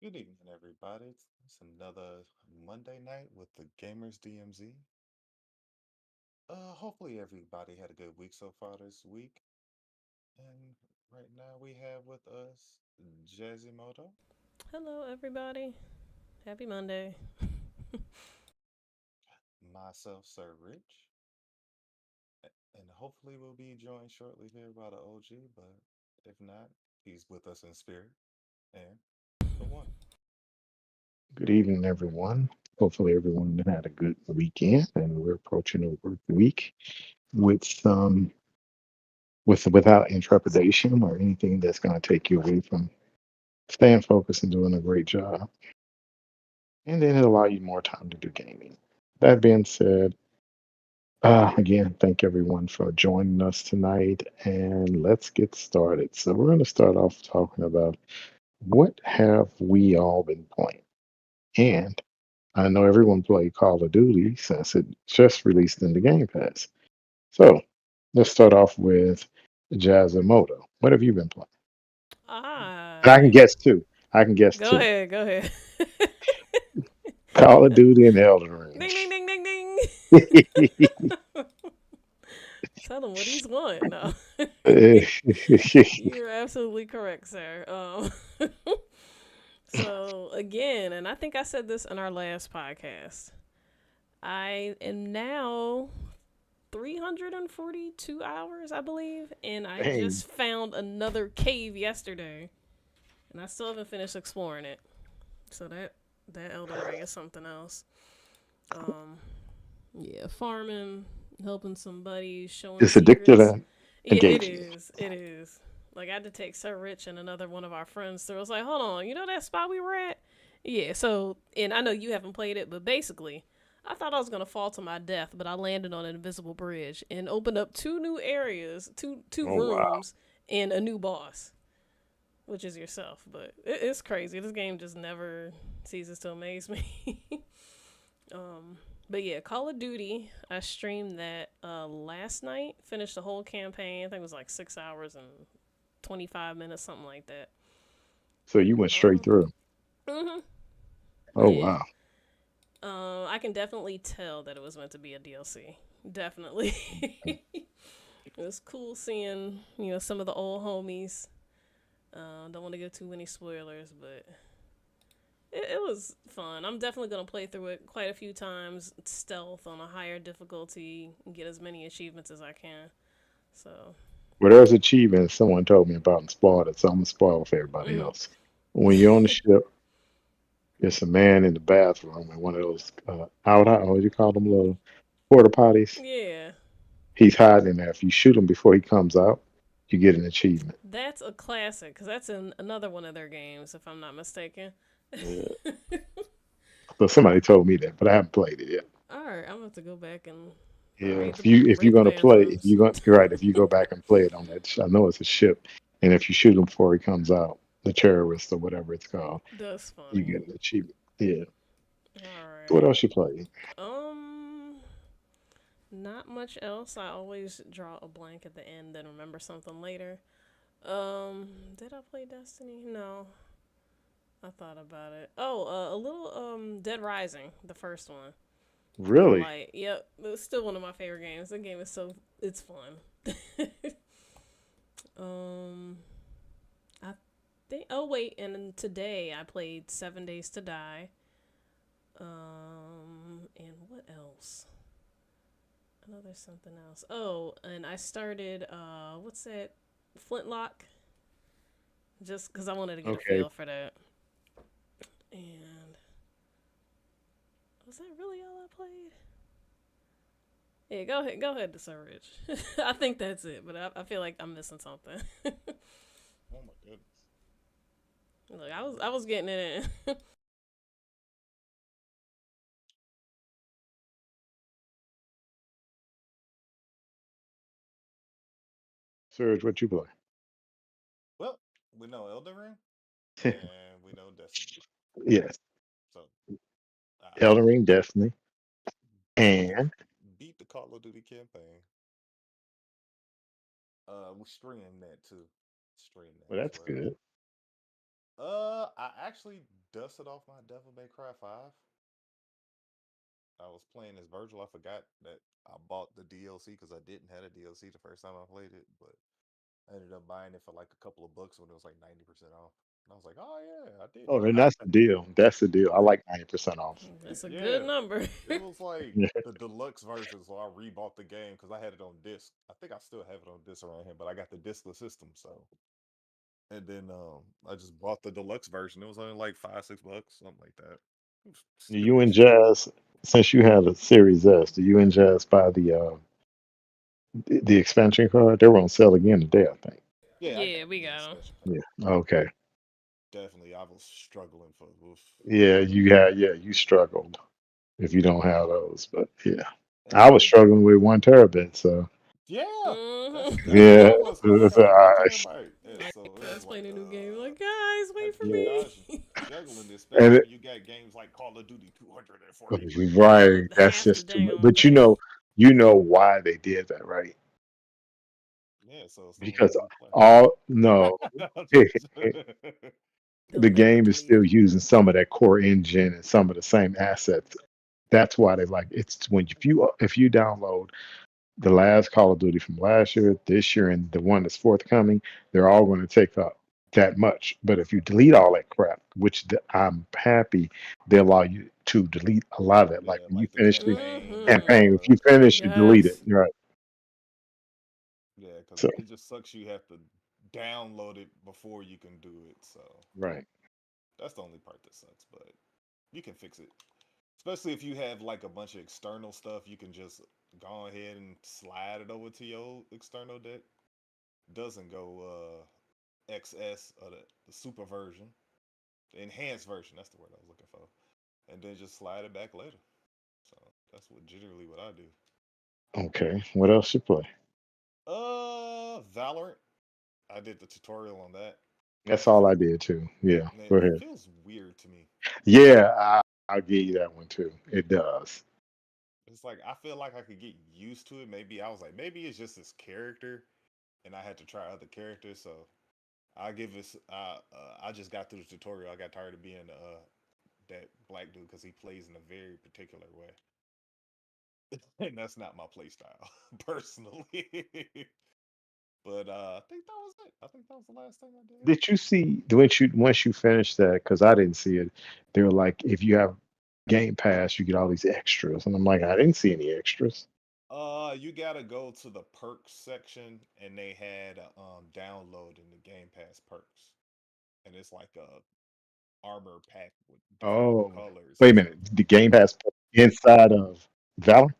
Good evening, everybody. It's another Monday night with the Gamers DMZ. Hopefully everybody had a good week so far this week. And right now we have with us Jazimoto, Hello, everybody. Happy Monday. myself, Sir Rich, and hopefully we'll be joined shortly here by the OG. But if not, he's with us in spirit. And the one. Good evening, everyone. Hopefully, everyone had a good weekend, and we're approaching a work week with without intrepidation or anything that's going to take you away from staying focused and doing a great job. And then it'll allow you more time to do gaming. That being said, again, thank everyone for joining us tonight, and let's get started. So we're going to start off talking about what have we all been playing, and I know everyone played Call of Duty since it just released in the Game Pass. So let's start off with Jazamoto. What have you been playing? And I can I guess too. I can guess Go too. ahead, go ahead. Call of Duty and Elden Ring. Ding, ding, ding, ding, ding. Tell him what he's won. No. You're absolutely correct, sir. So, again, and I think I said this in our last podcast, I am now 342 hours, I believe, and I Dang. just found another cave yesterday, and I still haven't finished exploring it. So that Elden Ring is something else. Um, yeah, farming, helping some buddies, showing It's addictive secrets. and Yeah, it engaging. is. It is. Like I had to take Sir Rich and another one of our friends through. I was like, hold on, you know that spot we were at? Yeah. So, and I know you haven't played it, but basically, I thought I was gonna fall to my death, but I landed on an invisible bridge and opened up two new areas, two Oh wow. rooms, and a new boss, which is yourself. But it's crazy. This game just never ceases to amaze me. Um, but yeah, Call of Duty. I streamed that last night. Finished the whole campaign. I think it was like 6 hours and 25 minutes, something like that. So you went straight Um, through. mhm. Oh Yeah. wow. I can definitely tell that it was meant to be a DLC. Definitely. It was cool seeing some of the old homies. Don't want to give too many spoilers, but it was fun. I'm definitely gonna play through it quite a few times, stealth on a higher difficulty, and get as many achievements as I can. So, Well, there's achievements someone told me about and spoiled it, so I'm gonna spoil it for everybody mm. else. When you're on the ship, there's a man in the bathroom in one of those what do you call them, little porta potties. Yeah, He's hiding in there. If you shoot him before he comes out, you get an achievement. that's a classic because that's in another one of their games, if I'm not mistaken. Yeah. So somebody told me that, but I haven't played it yet. All right, I'm gonna have to go back and Yeah, if you're raid the gonna play, if bathrooms. you going you're right, if you go back and play it on that, I know it's a ship, and if you shoot him before he comes out, the terrorist or whatever it's called, That's you funny. get an achievement. Yeah. All What right. else you play? Um, Not much else. I always draw a blank at the end, then remember something later. Did I play Destiny? No, I thought about it. Oh, a little Dead Rising, the first one on Really? light. Yep, it's still one of my favorite games. The game is it's fun. um, I think. Oh wait, and then today I played 7 Days to Die. And what else? I know there's something else. Oh, and I started what's that? Flintlock. Just because I wanted to get a Okay. feel for that. And was that really all I played? Yeah, go ahead, Sir Rich. I think that's it, but I feel like I'm missing something. Oh my goodness. Look, All I right. was getting it in. Serge, what you play? Well, we know Elden Ring and we know Destiny. Yes. So I Elden Ring, Destiny. beat the And beat the Call of Duty campaign. We stream that too. Stream that well, as that's well. good. I actually dusted off my Devil May Cry 5. I was playing as Virgil. I forgot that I bought the DLC because I didn't have a DLC the first time I played it, but I ended up buying it for like a couple of bucks when it was like 90% off. And I was like, oh yeah, I did Oh, buy then it. that's the deal. That's the deal. I like 90% off. That's a good Yeah, number. it was like Yeah. the deluxe version, so I rebought the game because I had it on disc. I think I still have it on disc around here, but I got the discless system, so and then I just bought the deluxe version. It was only like 5, $6, something like that. It was Do you stupid and cheap. Jazz, since you have a Series S, do you and Jazz buy the expansion card? They were on sale again today, I think. Yeah, I Yeah, got we the got them. expansion card. Yeah. Okay. Definitely, I was struggling for oof. Yeah, you had, yeah, you struggled if you don't have those. But yeah, I was And struggling with 1 terabit. So yeah, that's what yeah, I was because I got the 1 terabyte, and so it Guys was like playing a new game. Like, guys, I wait for yeah. dodging, me. juggling, And especially when you got games like Call of Duty 243 gigs. Oh, right, that's half the just too much. daggone But thing. you know why they did that, right? Yeah, so it's don't let Because me play. all no, I'm just- the They'll never game is delete still it. using some of that core engine and some of the same assets. That's why they like it's when if you download the last Call of Duty from last year, this year, and the one that's forthcoming, they're all going to take up that much. But if you delete all that crap, which I'm happy they allow you to delete a lot of it. Like yeah, when you like the finish the campaign and Mm-hmm. campaign, if you finish, you delete it. Yes. Right. yeah, because So it just sucks. You have to download it before you can do it. So right. that's the only part that sucks. But you can fix it. Especially if you have like a bunch of external stuff, you can just go ahead and slide it over to your external deck. Doesn't go XS or the super version, the enhanced version. That's the word I was looking for, and then just slide it back later. So that's what generally what I do. Okay. What else you play? Valorant. I did the tutorial on that. That's all I did too. Yeah. And Go it ahead. feels weird to me. Yeah, I'll give you that one too. It does. It's like I feel like I could get used to it. Maybe I was like, maybe it's just this character, and I had to try other characters. So I'll give this. I just got through the tutorial. I got tired of being that black dude because he plays in a very particular way, and that's not my play style personally. But I think that was it. I think that was the last thing I did. Did you see once you finish that? Because I didn't see it. They were like, if you have Game Pass, you get all these extras, and I'm like, I didn't see any extras. You gotta go to the perks section, and they had download in the Game Pass perks, and it's like a armor pack with different Oh, colors wait and a stuff. minute. The Game Pass inside of Valor?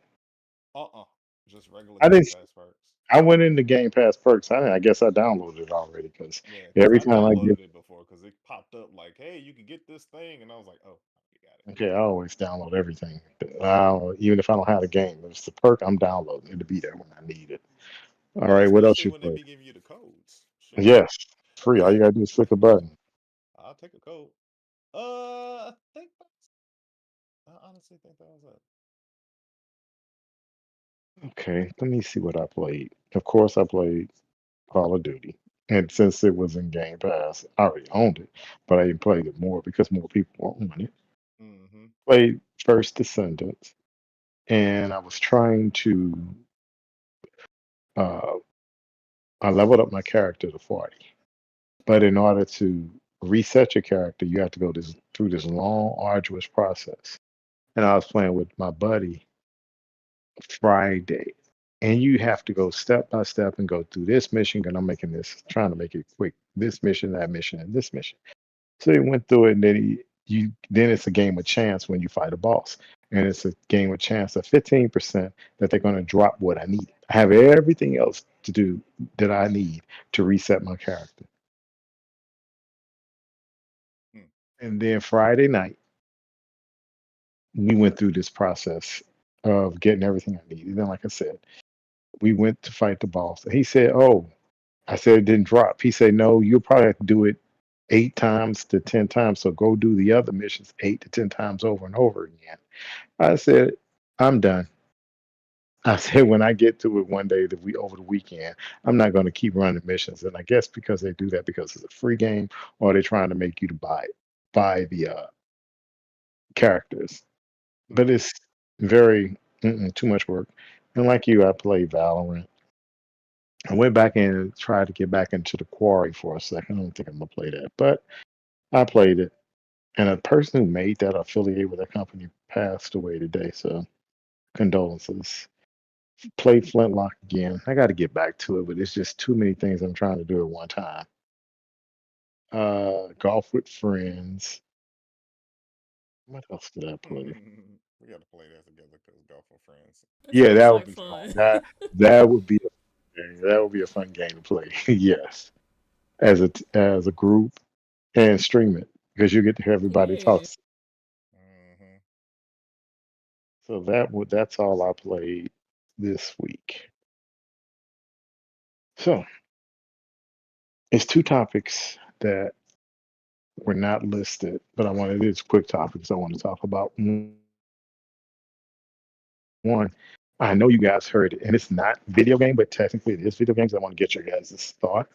Uh-uh, just regular I Game didn't. Pass perks. I went into Game Pass perks. I guess I downloaded it already because Yeah, because every I time I get downloaded it before because it popped up like, hey, you can get this thing, and I was like, oh, you got it. okay, I always download everything. Even if I don't have the game, if it's the perk, I'm downloading it to be there when I need it. All Yeah, right, what else especially you when they play? be giving you the codes. Shit. Yes, free. All you gotta do is click a button. I'll take a code. I think I honestly think that was it. Okay, let me see what I played. Of course, I played Call of Duty, and since it was in Game Pass, I already owned it, but I didn't play it more because more people were on it. Mm-hmm. Played First Descendants, and I was trying to. Uh, I leveled up my character to 40, but in order to reset your character, you have to go through this long, arduous process. And I was playing with my buddy Friday, and you have to go step by step and go through this mission. And I'm making this, trying to make it quick. This mission, that mission, and this mission. So he went through it, and then then it's a game of chance when you fight a boss, and it's a game of chance of 15% that they're going to drop what I need. I have everything else to do that I need to reset my character. Hmm. And then Friday night, we went through this process of getting everything I needed. And then, like I said, we went to fight the boss. And he said, "Oh," I said, "it didn't drop." He said, "No, you'll probably have to do it 8 times to 10 times. So go do the other missions 8 to 10 times over and over again." I said, "I'm done." I said when I get to it one day that we over the weekend, I'm not going to keep running missions. And I guess because they do that because it's a free game, or they're trying to make you to buy the characters. But Mm-hmm. it's very too much work. And like you, I played Valorant. I went back in and tried to get back into the quarry for a second. I don't think I'm gonna play that, but I played it. And a person who made that affiliate with that company passed away today. So condolences. Played Flintlock again. I got to get back to it, but it's just too many things I'm trying to do at one time. Golf with friends. What else did I play? We got to play that together because golf with friends. That Yeah, sounds that would like be fun. fun. That would be that would be a fun game to play. Yes, as a group and stream it because you get to hear everybody talk. Yeah. Mm-hmm. So that's all I played this week. So it's two topics that were not listed, but I wanted these quick topics I want to talk about. One, I know you guys heard it, and it's not video game, but technically it is video games. I want to get your guys' thought.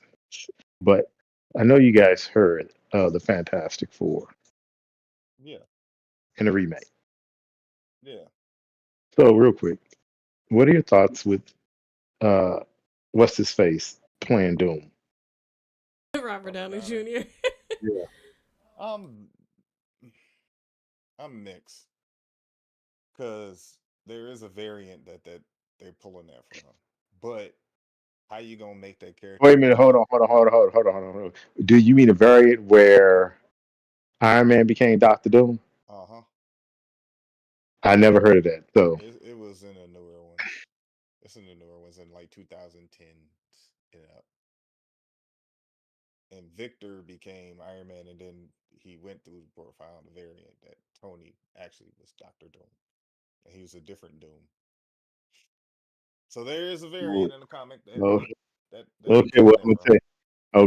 But I know you guys heard the Fantastic Four Yeah, in the remake. yeah. So real quick, what are your thoughts with uh what's his face playing Doom? Robert Robert Downey Downey. Jr. Yeah. Um, I'm mixed because there is a variant that they're pulling that from, but how you gonna make that character Wait a minute, be? hold on. Do you mean a variant where Iron Man became Doctor Doom? Uh huh. I never heard of that. So It was in the newer ones. It's in the newer ones in like 2010. Yeah, and Victor became Iron Man, and then he went through the profile the variant that Tony actually was Doctor Doom, and he was a different Doom. So there is a variant in the comic that well, they're okay, well, pulling I'm it gonna from. tell you,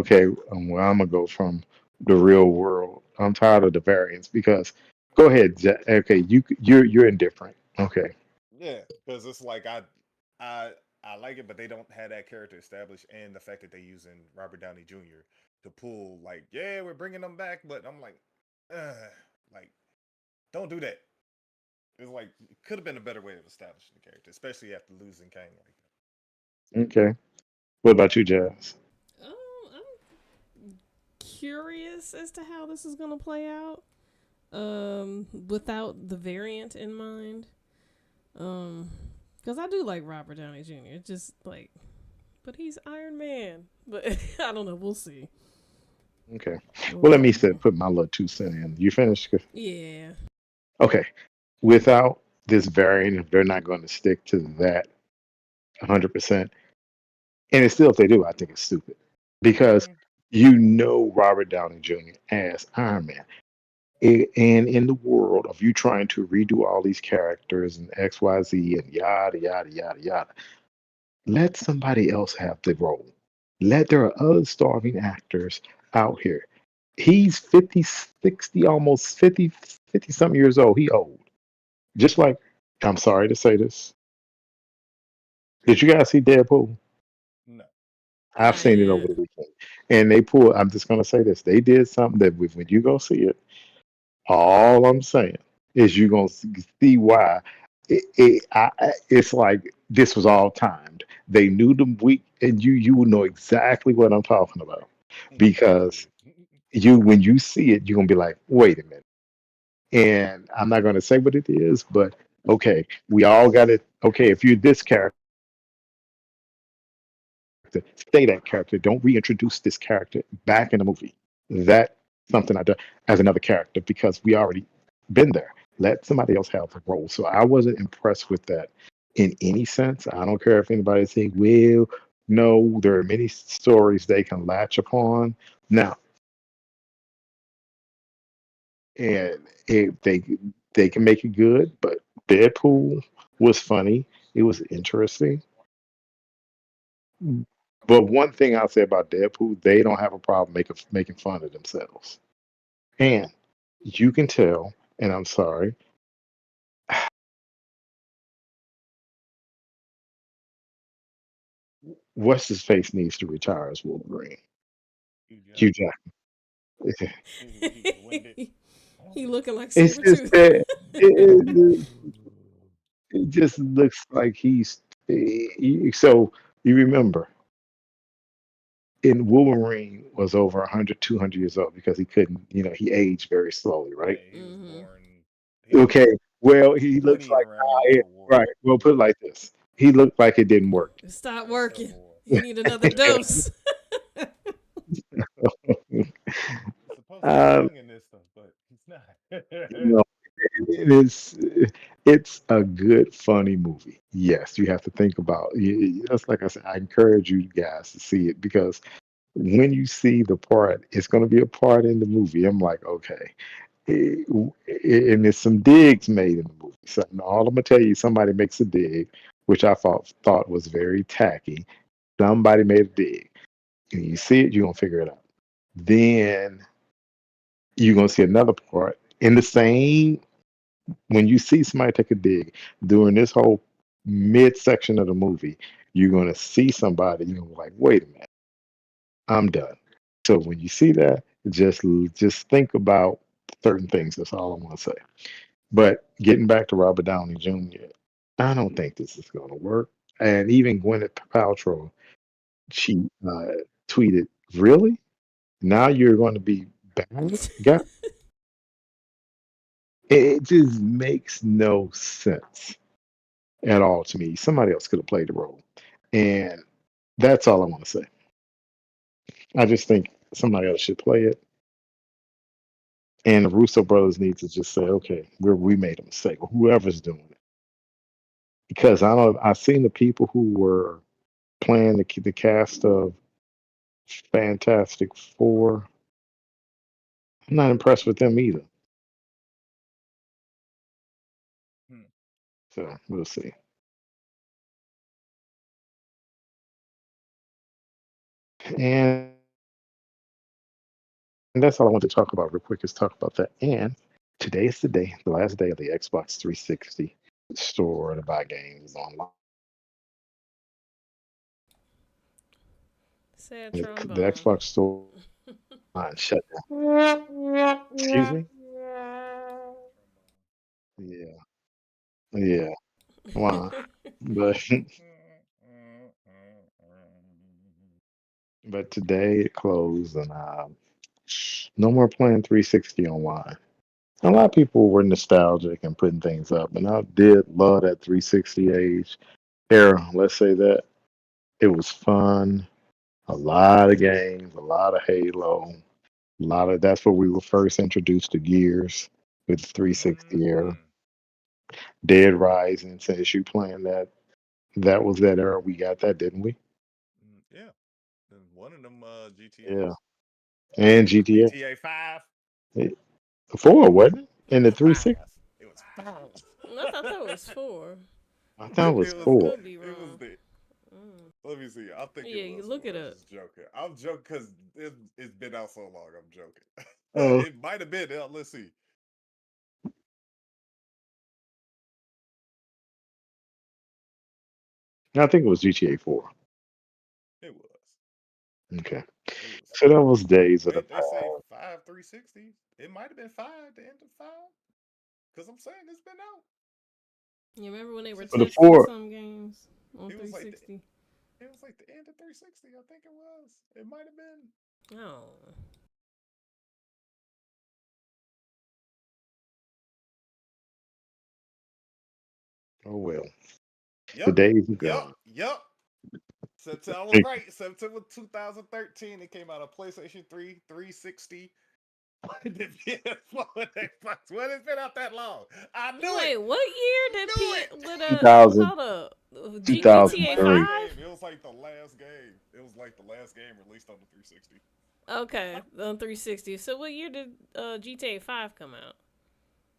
okay, well, I'm gonna go from the real world. I'm tired of the variants because go ahead, okay, you're indifferent. Okay, Yeah, because it's like I I like it, but they don't have that character established, and the fact that they using Robert Downey Jr. to pull like, yeah, we're bringing them back, but I'm like, Ugh, like don't do that. It's like it could have been a better way of establishing the character, especially after losing Kang like okay. What about you, Jazz? I'm curious as to how this is gonna play out. Without the variant in mind. Um, because I do like Robert Downey Jr. Just like, but he's Iron Man. But I don't know. We'll see. Okay. We'll Well, let me see. say, put my little 2 cents in. You finished? Yeah. Okay. Without this variant, if they're not going to stick to that 100%, and it's still, if they do, I think it's stupid because that. Robert Downey Jr. as Iron Man. And in the world of you trying to redo all these characters and XYZ and yada, yada, yada, yada, let somebody else have the role. There are other starving actors out here. He's 50, 60, almost 50, 50 something years old. He old. Just like, I'm sorry to say this. Did you guys see Deadpool? No. I've Not seen it over yet. the weekend. And they pulled, I'm just going to say this. They did something that when you go see it, all I'm saying is you're going to see why. It's like this was all timed. They knew the week, and you will know exactly what I'm talking about because when you see it, you're gonna be like, wait a minute. And I'm not gonna say what it is, but okay, we all got it. Okay, if you're this character, stay that character. Don't reintroduce this character back in the movie. That something I do as another character because we already been there. Let somebody else have the role. So I wasn't impressed with that in any sense. I don't care if anybody think, well, no, there are many stories they can latch upon. Now, and they can make it good, but Deadpool was funny. It was interesting. But one thing I'll say about Deadpool, they don't have a problem making fun of themselves. And you can tell, and I'm sorry, what's his face needs to retire as Wolverine. Hugh Hugh Jackman. Jackman. He was winded. He looking like It's just Sabretooth. that it just looks like so you remember in Wolverine was over 100, 200 years old because he couldn't, he aged very slowly, right? Yeah, he was Mhm. born. He was Okay. Well, he looks flitting like around it, World War. right. Well, put it like this. He looked like it didn't work. Stop Like Civil working. War. He need another dose. He's supposed to be um, young in this stuff, but he's not. you know, it is it's a good, funny movie. Yes, you have to think about just like I said, I encourage you guys to see it because when you see the part, it's going to be a part in the movie. I'm like, okay. And there's some digs made in the movie. So all I'm gonna tell you, somebody makes a dig, which I thought was very tacky. Somebody made a dig. And you see it, you're gonna figure it out. Then you're gonna see another part in the same when you see somebody take a dig during this whole midsection of the movie, you're gonna see somebody, you're gonna be like, wait a minute, I'm done. So when you see that, just think about certain things. That's all I want to say. But getting back to Robert Downey Jr., I don't think this is going to work. And even Gwyneth Paltrow, she tweeted, "Really? Now you're going to be bad?" Yeah, it just makes no sense at all to me. Somebody else could have played the role, and that's all I want to say. I just think somebody else should play it, and the Russo brothers need to just say, "Okay, we made a mistake," or whoever's doing it, because I've seen the people who were playing the cast of Fantastic Four. I'm not impressed with them either. Hmm. So we'll see. And that's all I want to talk about real quick is talk about that. And today is the day, the last day of the Xbox 360 store to buy games online. Sad The trombone. Xbox store line shut down. Excuse me? Yeah, yeah. Wow. But but today it closed and no more playing 360 online. A lot of people were nostalgic and putting things up, and I did love that 360 age era. Let's say that it was fun. A lot of games, a lot of Halo, a lot of that's where we were first introduced to Gears with the 360 era. Mm-hmm. Dead Rising, since you playing that, that was that era. We got that, didn't we? Yeah. And one of them Yeah, GTAs. and It was GTA GTA 5. 4, wasn't it? In the No, 360, 5. It was 5. I thought that was 4. I thought it was It was I four. could be it was wrong. the Mm. let me see. I think it Yeah, you was look 4. it I'm up. just joking. I'm joking because it's been out so long. I'm joking. Oh, It might have been. Let's see. I think it was GTA 4. It was. Okay, It was so that 4. was days of the They say past. 5 360. It might have been 5. The end of 5. Because I'm saying it's been out You remember when they were since For the 360. testing four, some games on It was like the 360? it was like the end of 360. I think it was. It might have been. Oh. oh well, the Yep. days are Yep. gone. Yep. September, I was right. September 2013, it came out of PlayStation 3, 360, the PS4, and Xbox One. It's been out that long. I knew it. Wait, what year did Knew it. hold up, 2008 GTA 2003. game. 5? It was like the last game. It was like the last game released on the 360. Okay, on 360. So what year did GTA 5 come out?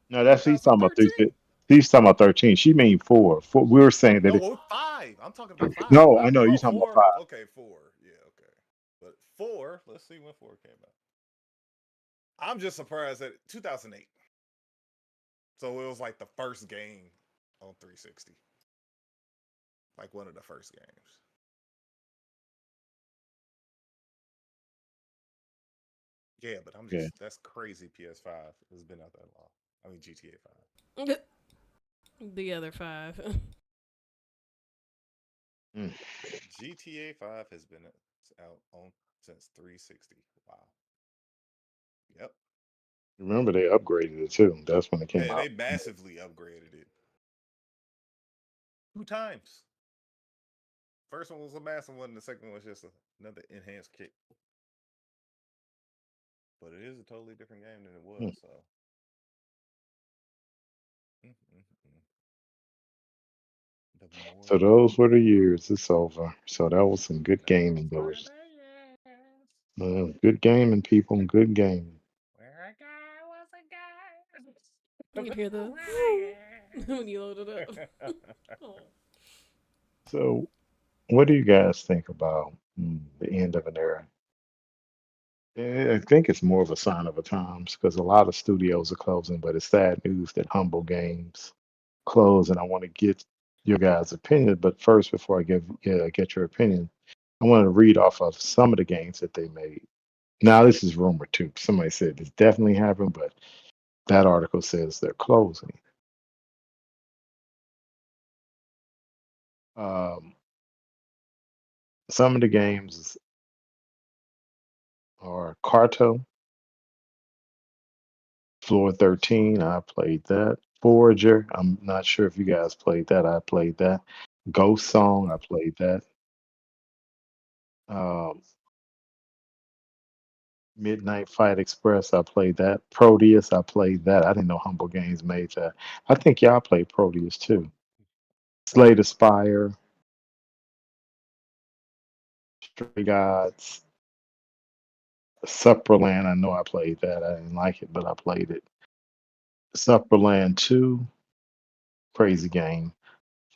No, that's he's talking about 2013. 3. He's talking about 13. She mean four. Four. We were saying that. No, well, 5. I'm talking about 5. No, I Five. know you're Oh, talking about 4. five. Okay, 4. Yeah, okay. But 4, let's see when 4 came out. I'm just surprised that 2008. So it was like the first game on 360. Like one of the first games. Yeah, but I'm Yeah. just that's crazy. PS5 has been out that long. I mean GTA 5. The other five. Mm. GTA 5 has been out on since 360. Wow. Yep. Remember they upgraded it too. That's when it came Yeah, they out. massively upgraded it 2 times. First one was a massive one, and the second one was just another enhanced kick. But it is a totally different game than it Mm. was. So, mm. The more So you know. those were the years. It's over. So that was some good gaming. Those There were was the years good gaming, people. Good gaming. where a guy was a You can hear the when you load it up. guy. Oh. So what do you guys think about the end of an era? I think it's more of a sign of the times because a lot of studios are closing, but it's sad news that Humble Games closed, and I want to get your guys' opinion. But first, before I get your opinion, I want to read off of some of the games that they made. Now, this is rumor too. Somebody said this definitely happened, but that article says they're closing. Um, some of the games are Carto, Floor 13. I played that. Forager. I'm not sure if you guys played that. I played that. Ghost Song. I played that. Um, Midnight Fight Express. I played that. Proteus. I played that. I didn't know Humble Games made that. I think y'all played Proteus too. Slay the Spire. Stray Gods. Supperland. I know I played that. I didn't like it, but I played it. Supperland 2. Crazy game.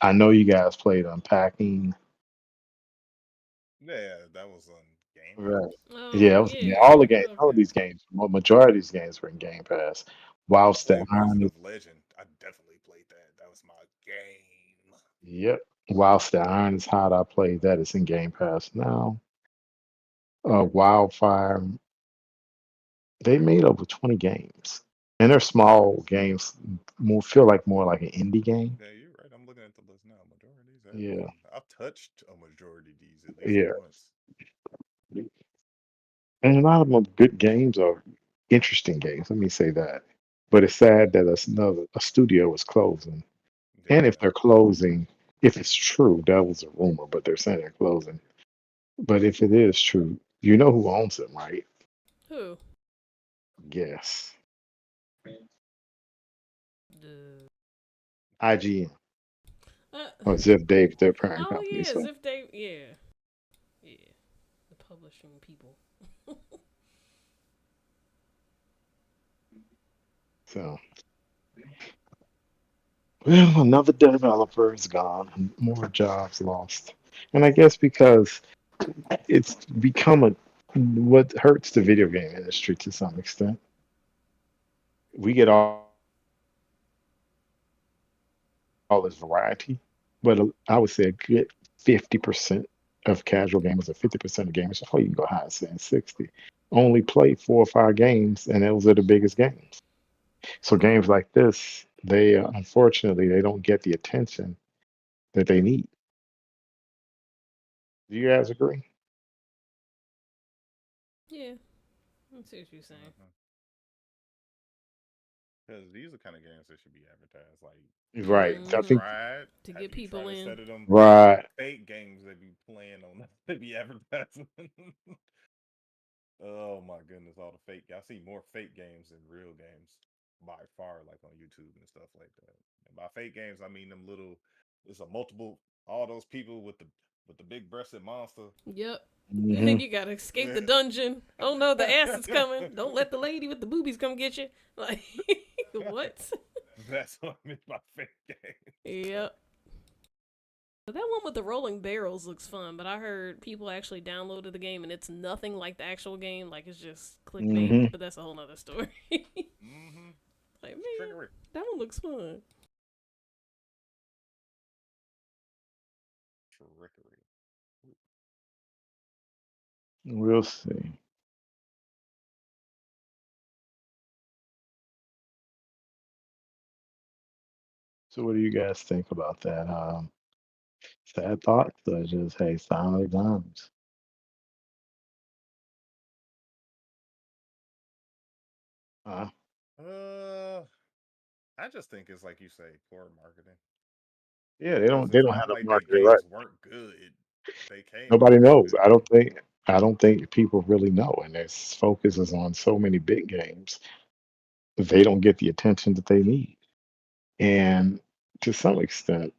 I know you guys played Unpacking. Yeah, that was on Game Right. Pass. Yeah, Oh it was, yeah, yeah. all the games, all of Okay. these games, well, majority of these games were in Game Pass. Whilst that Oh, Resident Iron, of Legend. I definitely played that. That was my game. yep. Whilst the Iron is hot, I played that. It's in Game Pass now. Wildfire, they made over 20 games, and they're small games. More feel like more like an indie game. Yeah, you're right. I'm looking at the list now. Majority of these have Yeah, been. I've touched a majority of these at least yeah. once. And a lot of them are good games or interesting games. Let me say that. But it's sad that a studio is closing. And if Yeah. they're closing, if it's true, that was a rumor, but they're saying they're closing. But if it is true, you know who owns them, right? Who? Yes. The. IGN Uh, or Ziff Davis, their parent oh company. yeah, So, as if they. Yeah. Yeah. The publishing people. so well, another developer is gone, more jobs lost. And I guess because it's become a what hurts the video game industry to some extent. We get all this variety, but I would say a good 50% of casual gamers or 50% of gamers, oh, you can go high as saying 60, only play 4 or 5 games, and those are the biggest games. So games like this, they unfortunately they don't get the attention that they need. Do you guys agree? Yeah. I see what you're saying. Because these are kind of games that should be advertised. Like, Right. have you I Mm-hmm. think tried? To Have get you tried people in. instead of them right. fake games that be playing on that be advertising? Oh my goodness, all the fake. I see more fake games than real games by far, like on YouTube and stuff like that. And by fake games, I mean them little. It's a multiple. All those people with the big breasted monster. Yep. Hmm. You gotta escape the dungeon. Oh no, the ass is coming. Don't let the lady with the boobies come get you. Like, what? That's what I mean by fake games. Yep. But that one with the rolling barrels looks fun, but I heard people actually downloaded the game and it's nothing like the actual game. Like, it's just clickbait, Hmm. but that's a whole nother story. Mm-hmm. Like, It's man, trickery. that one looks fun. Trickery. We'll see. So what do you guys think about that? Sad thoughts or just hey, sign of the times? Uh, Uh, I just think it's like you say, poor marketing. yeah, Because they it's don't not have the like their marketing right. games weren't good. They came Nobody out with knows. good games. I don't think people really know, and their focus is on so many big games. They don't get the attention that they need, and to some extent,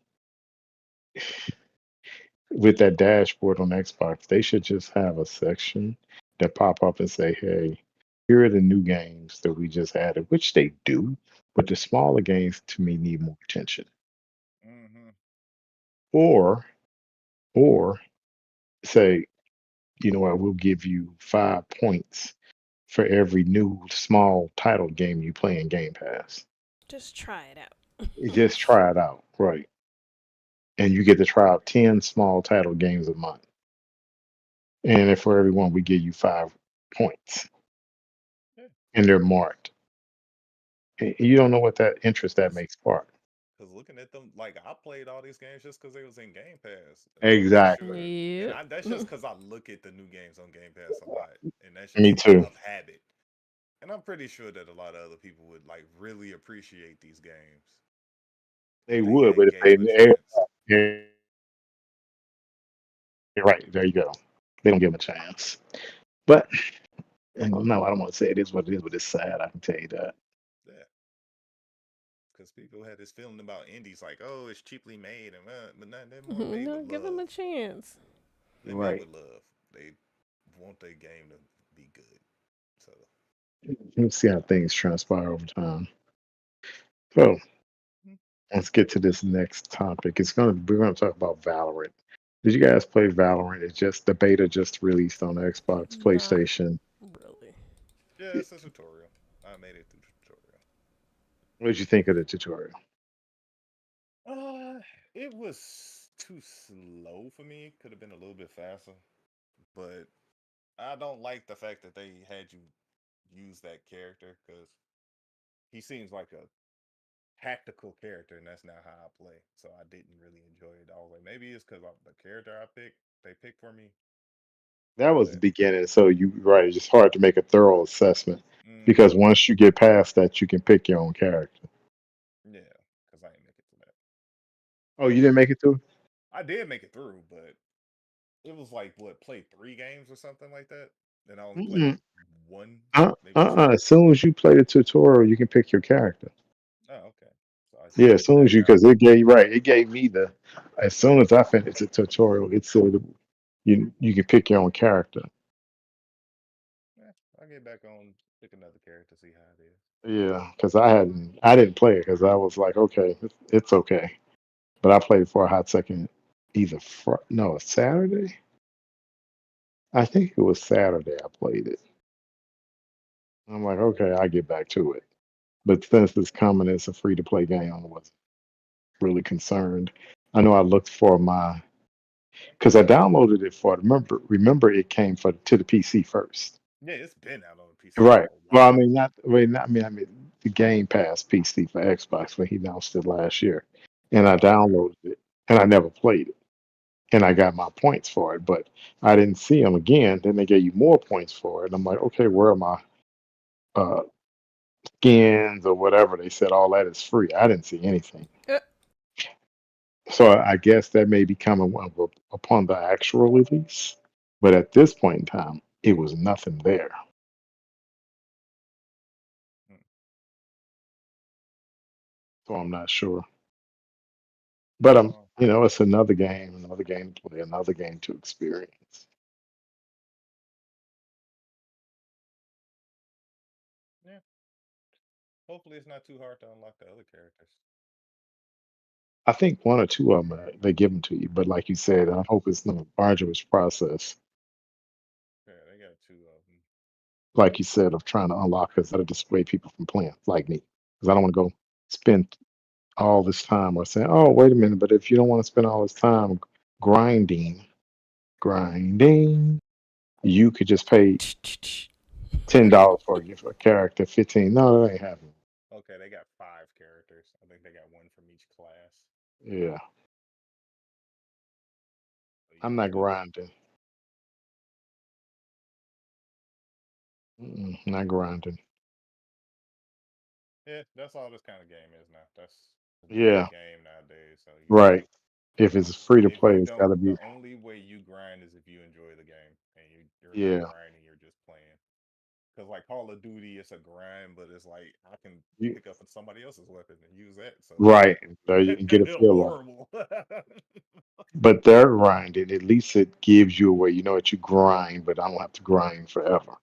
with that dashboard on Xbox, they should just have a section that pop up and say, "Hey, here are the new games that we just added," which they do, but the smaller games to me need more attention. Hmm. Or, or say, you know what, we'll give you 5 points for every new small title game you play in Game Pass. Just try it out. You just try it out, right? And you get to try out 10 small title games a month. And if for every one, we give you 5 points, Yeah. and they're marked. And you don't know what that interest that Because makes spark. looking at them, like I played all these games just because they was in Game Pass, and I'm pretty Exactly. sure, and Yep. that's just because I look at the new games on Game Pass a lot, and that's Me just too. of habit. And I'm pretty sure that a lot of other people would like really appreciate these games They if they would, but if they, engage with fans. yeah, right, there you go. They don't give them a chance. But no, I don't want to say it is what it is, but it's sad. I can tell you that. Yeah, because people had this feeling about indies like, oh, it's cheaply made, and but not they're more made with No, give them love. a chance. They made Right. with love. They want their game to be good. So Let's see how things transpire over time. So mm, let's get to this next topic. We're gonna talk about Valorant. Did you guys play Valorant? It's just the beta just released on Xbox, Not PlayStation. really. yeah, it's a tutorial. I made it through the tutorial. What did you think of the tutorial? Uh, it was too slow for me. Could have been a little bit faster, but I don't like the fact that they had you use that character because he seems like a tactical character, and that's not how I play. So I didn't really enjoy it. I was like, maybe it's because the character they picked for me. That was the But beginning. So you right, it's just hard to make a thorough assessment because mm-hmm, once you get past that, you can pick your own character. yeah, because I didn't make it to that. Oh, you didn't make it through? I did make it through, but it was like what played 3 games or something like that, and I only played Mm-mm. one, maybe two. As soon as you play the tutorial, you can pick your character. Oh, okay. So I Yeah, just as need to soon as back you, out. because it gave right, it gave me as soon as I finished the tutorial, it said you can pick your own character. Yeah, I'll get back on pick another character, see how it is. Yeah, because I didn't play it because I was like, okay, it's okay. But I played for a hot second, either no, Saturday. I think it was Saturday I played it. I'm like, okay, I get back to it. But since it's coming, it's a free to play game. I wasn't really concerned. I know I looked for my because I downloaded it for remember it came for to the PC first. Yeah, it's been out on the PC Right. for a Well, I while. mean I mean the Game Pass PC for Xbox when he announced it last year. And I Oh, okay. downloaded it and I never played it. And I got my points for it, but I didn't see them again. Then they gave you more points for it. I'm like, okay, where are my uh, skins or whatever? They said all that is free. I didn't see anything. Uh, So I guess that may be coming upon the actual release. But at this point in time, it was nothing there. Hmm. So I'm not sure. But Well, it's another game to play, another game to experience. yeah. Hopefully, it's not too hard to unlock the other characters. I think one or two of them they give them to you, but like you said, I hope it's not an arduous process, Yeah, they got 2 of them. like you said, of trying to unlock because that'll dissuade people from playing, like me, because I don't want to go spend all this time or saying, oh, wait a minute, but if you don't want to spend all this time grinding, grinding, you could just pay $10 for a character, 15. No, that ain't happening. Okay, they got 5 characters. I think they got one from each class. Yeah, So I'm you not could. grinding. Not grinding. Yeah, that's all this kind of game is now. That's really the Yeah, game nowadays. So you right. If it's free to if play, you it's don't, got to the be. only way you grind is if you enjoy the game and you're not Yeah, grinding, you're just playing. Because like Call of Duty, it's a grind, but it's like I can you, pick up somebody else's weapon and use that. So right. There you can that get a feel feel of it. horrible. But they're grinding. At least it gives you a way. You know what you grind, but I don't have to grind forever.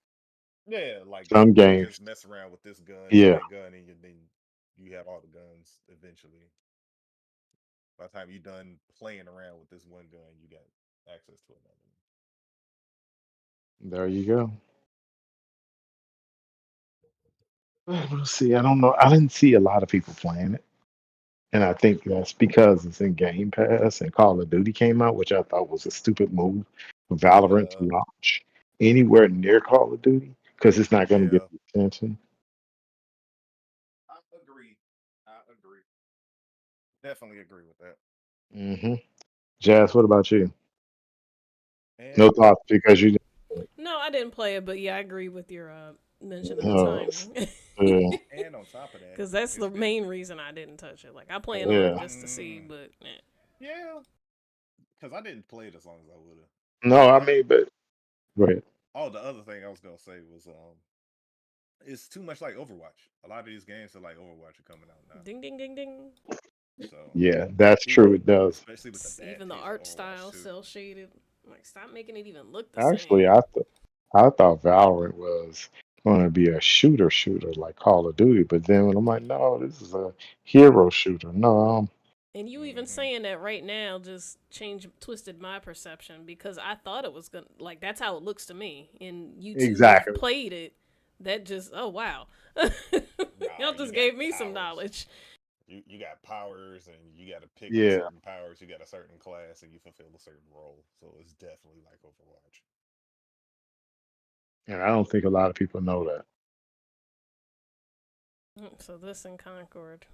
Yeah, like Some you could games, just mess around with this gun and yeah, that gun, and then you have all the guns eventually. By the time you're done playing around with this one gun, you got access to another there you go. We'll see. I don't know. I didn't see a lot of people playing it. And I think that's because it's in Game Pass and Call of Duty came out, which I thought was a stupid move for Valorant to one. launch anywhere near Call of Duty because it's not going to get Yeah, the attention. I agree. I agree. Definitely agree with that. hmm Jazz, what about you? No And thoughts because you. No, I didn't play it, but yeah, I agree with your mention of the Uh, timing. yeah, and on top of that, Because that's it's the been main reason I didn't touch it. Like, I plan on it yeah. just to see, but yeah, because I didn't play it as long as I would have. No, But I like, mean, but go ahead. oh, the other thing I was gonna say was it's too much like Overwatch. A lot of these games are like Overwatch are coming out now. ding, ding, ding, ding. So Yeah, that's true. people, It does. especially with the bad Even the taste of art Overwatch style, too. cell shaded. Like, stop making it even look the Actually, same. I thought Valorant was going to be a shooter like Call of Duty, but then when I'm like, no, this is a hero shooter. No, And you even Hmm. saying that right now just twisted my perception because I thought it was gonna like that's how it looks to me. And you two have exactly. played it. That just oh wow, Nah, y'all you just got gave me some powers. knowledge. You got powers, and you got to pick Yeah, certain powers. You got a certain class, and you fulfill a certain role. So it's definitely like Overwatch. and I don't think a lot of people know that. So this in Concord.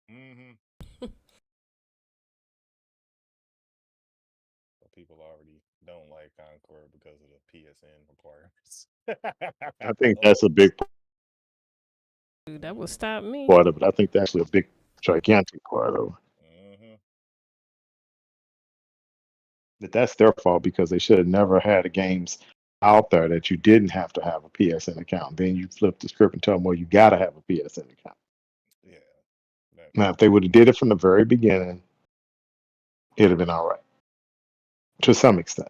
Hmm. So people already don't like Concord because of the PSN requirements. I think Oh. that's a big Dude, that would Hmm. stop me. part of it. I think that's actually a big, gigantic part of it. Hmm. But that's their fault because they should have never had the games out there that you didn't have to have a PSN account. Then you flip the script and tell them, well, you got to have a PSN account. Yeah, that Now, if part. they would have did it from the very beginning, it'd have been all right to some extent.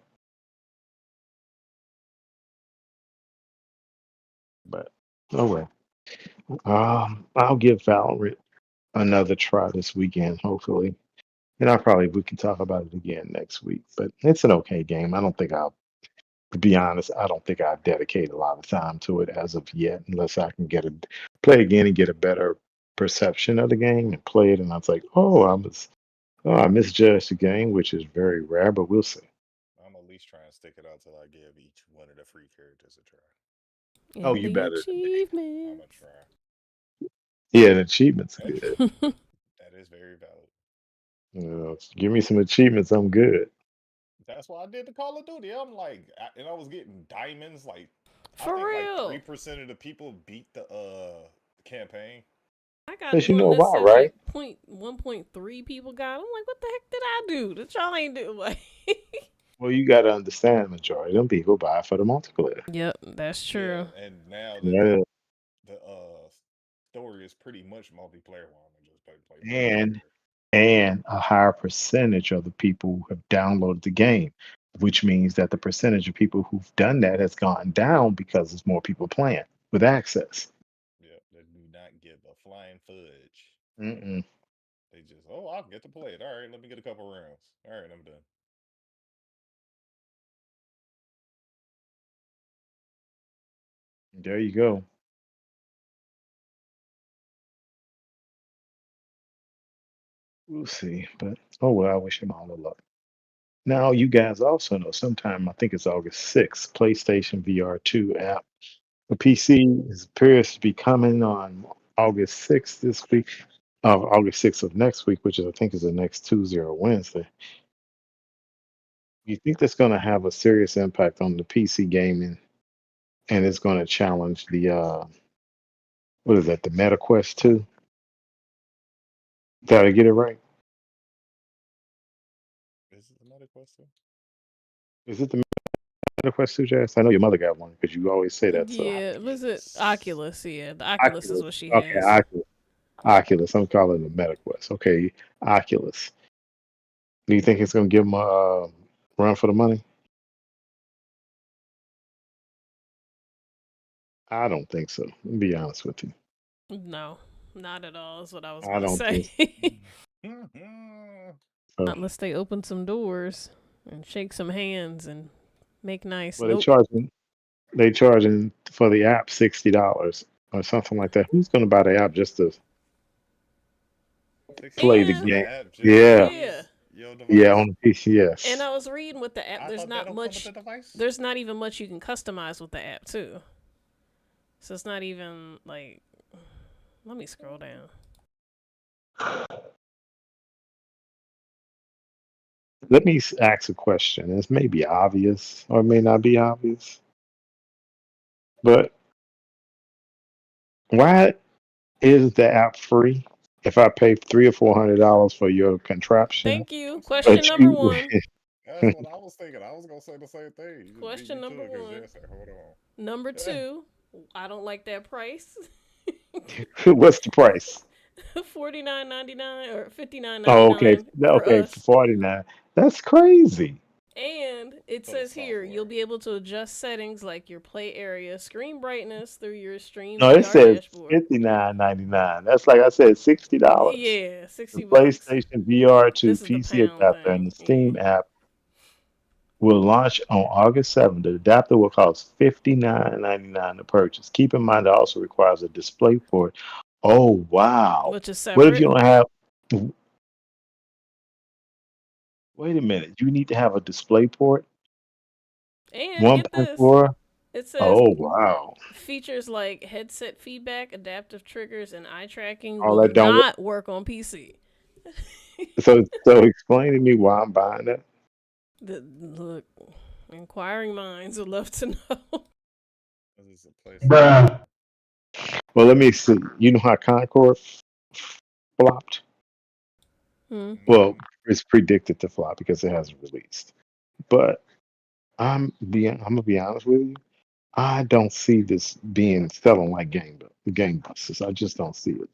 But oh well. I'll give Valorant another try this weekend, hopefully. And I probably we can talk about it again next week. But it's an okay game. I don't think I'll to be honest, I don't think I've dedicated a lot of time to it as of yet, unless I can get a play again and get a better perception of the game and play it. And I was like, I misjudged the game, which is very rare, but we'll see. I'm at least trying to stick it out till I give each one of the free characters a try. Oh, And you the better than me. I'm gonna achievements. try. Yeah, the achievements are good. That is very valid. Give me some achievements. I'm good. That's why I did the Call of Duty. I'm like, and I was getting diamonds. Like, I For think like three real. percent of the people beat the campaign. I got Because you one know that why, said right? like 1.3 people got. I'm like, what the heck did I do that y'all ain't do? Like, Well, you got to understand, majority of them people buy for the multiplayer. yep, that's Yeah, true. and now that Yeah. the story is pretty much multiplayer. Well, I'm gonna just play And multiplayer. and a higher percentage of the people who have downloaded the game, which means that the percentage of people who've done that has gone down because there's more people playing with access. Yeah, they do not give a flying fudge. Mm-mm. They just, oh, I'll get to play it. All right, let me get a couple rounds. All right, I'm done. There you go. We'll see. But oh well, I wish him all the luck. Now, you guys also know sometime, I think it's August 6th, PlayStation VR 2 app. The PC appears to be coming on. August 6th this week, of August 6th of next week, which is I think is the next Tuesday or Wednesday. You think that's going to have a serious impact on the PC gaming, and it's going to challenge the what is that, the Meta Quest 2? Did I get it right? Is it the Meta Quest? Is it the Meta Quest 2, Jazz? I know your mother got one because you always say that. So Yeah, was it Oculus. Oculus? Yeah, the Oculus is Oculus. what she Okay, has. Oculus. Oculus. I'm calling it Meta Quest. Okay, Oculus. Do you think it's going to give them a run for the money? I don't think so. To be honest with you, No, not at all. Is what I was I gonna don't say. think so. Unless they open some doors and shake some hands and make nice. Well, they Nope. charging for the app $60 or something like that. Who's going to buy the app just to play the $60 for And the game? app just to Yeah, yeah, use your yeah, device? on the PC, and yes. I was reading with the app. I There's thought that not don't come with much. the device. There's not even much you can customize with the app too. So it's not even like. Let me scroll down. Let me ask a question. This may be obvious or it may not be obvious, but why is the app free if I pay $300 or $400 for your contraption? Thank you. That's what I Question But was number you, thinking. one. That's what I was thinking. I was gonna say the same thing. You just beat Question me to number it because one. Jay said, "Hold Number on." two. I don't like that price. what's the price? $49.99 or Oh, okay, $59.99 for okay, for us. 49. That's crazy. And it For the says here you'll software. be able to adjust settings like your play area, screen brightness through your stream No, it VR says dashboard. 59.99. That's like I said, $60. Yeah, The 60 bucks. PlayStation VR to This is the PC pound adapter and thing. the Yeah. Steam app will launch on August 7th. The adapter will cost $59.99 to purchase. Keep in mind it also requires a display port. Oh wow. Which is What if you separate. don't have wait a minute, you need to have a display port? And get this. 1.4? It says Oh wow. features like headset feedback, adaptive triggers, and eye tracking All will that don't work. not work on PC. So explain to me why I'm buying that. Look, inquiring minds would love to know. This is a PlayStation. Well, let me see. You know how Concord flopped? Hmm. Well, Mm-hmm. it's predicted to flop because it hasn't released. But I'm gonna be honest with you. I don't see this being selling like gangbusters. I just don't see it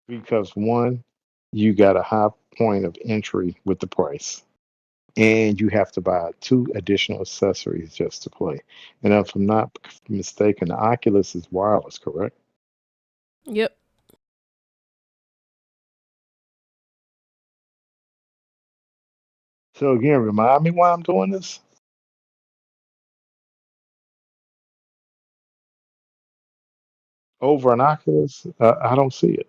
because one, you got a high point of entry with the price, and you have to buy two additional accessories just to play. And if I'm not mistaken, the Oculus is wireless, correct? Yep. So again, remind me why I'm doing this. Over an Oculus, I don't see it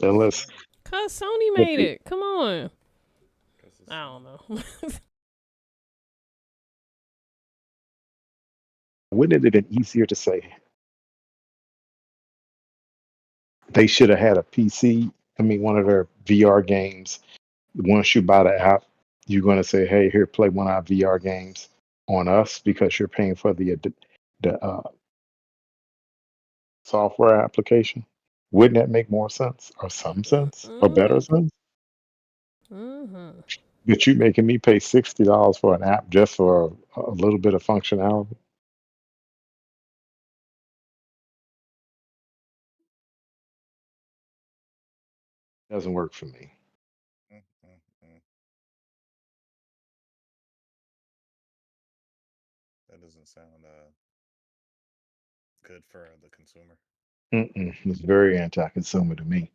unless Sony. Cause Sony made it. Come on. Cause it's I don't Sony. know. wouldn't it have been easier to say they should have had a PC? I mean, one of their VR games. Once you buy the app, you're going to say, "Hey, here, play one of our VR games on us," because you're paying for the software application. Wouldn't that make more sense, or some sense, or better Mhm. sense? Mhm. But you making me pay $60 for an app just for a little bit of functionality doesn't work for me. Mm-mm-mm. That doesn't sound good for the consumer. It's very anti-consumer to me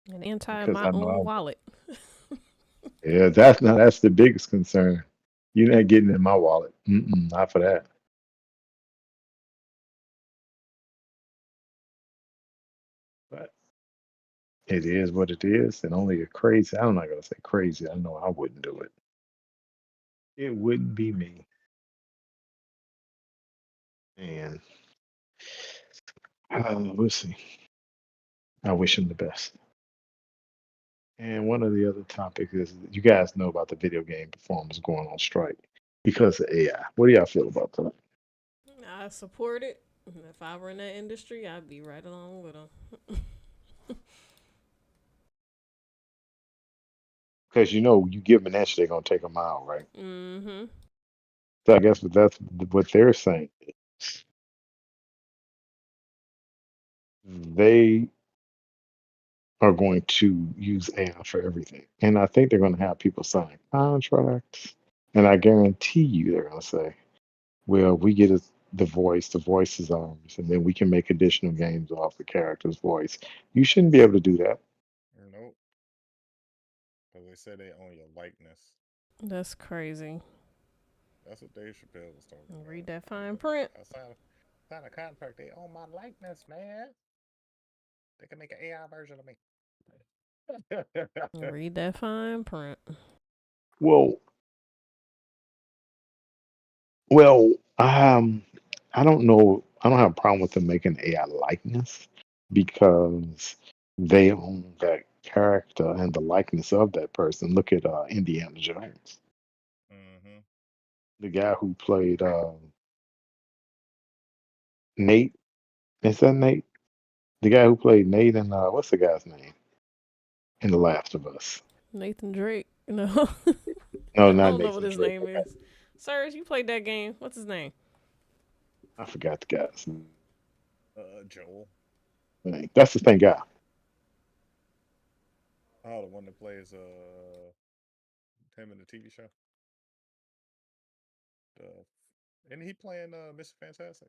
And anti because my I own know wallet. yeah, that's the biggest concern. You're not getting in my wallet. Not for that. But it is what it is, and only a crazy. I'm not gonna say crazy. I know I wouldn't do it. It wouldn't be me. And We'll see. I wish him the best. And one of the other topics is you guys know about the video game performers going on strike because of AI. What do y'all feel about that? I support it. If I were in that industry, I'd be right along with them. Because you know, you give them an inch, they're gonna take a mile, right? Mm-hmm. So I guess that's what they're saying. They are going to use AI for everything, and I think they're going to have people sign contracts, and I guarantee you they're going to say, "Well, we get the voice is ours, and then we can make additional games off the character's voice." You shouldn't be able to do that. Nope. Because they said they own your likeness. That's crazy. That's what Dave Chappelle was talking Read about. that He fine said, print. I signed a contract. They own my likeness, man. They can make an AI version of me. Read that fine print. Well, well, I don't know. I don't have a problem with them making AI likeness because they own that character and the likeness of that person. Look at Indiana Jones, Mm-hmm. the guy who played Nate. Is that Nate? The guy who played Nate in what's the guy's name in The Last of Us? Nathan Drake. No, No, I not don't know what Nathan his Drake. name is. Sirs, you played that game. What's his name? I forgot the guy's Joel. name. That's the same guy. Oh, the one that plays him in the TV show. And he playing Mr. Fantastic.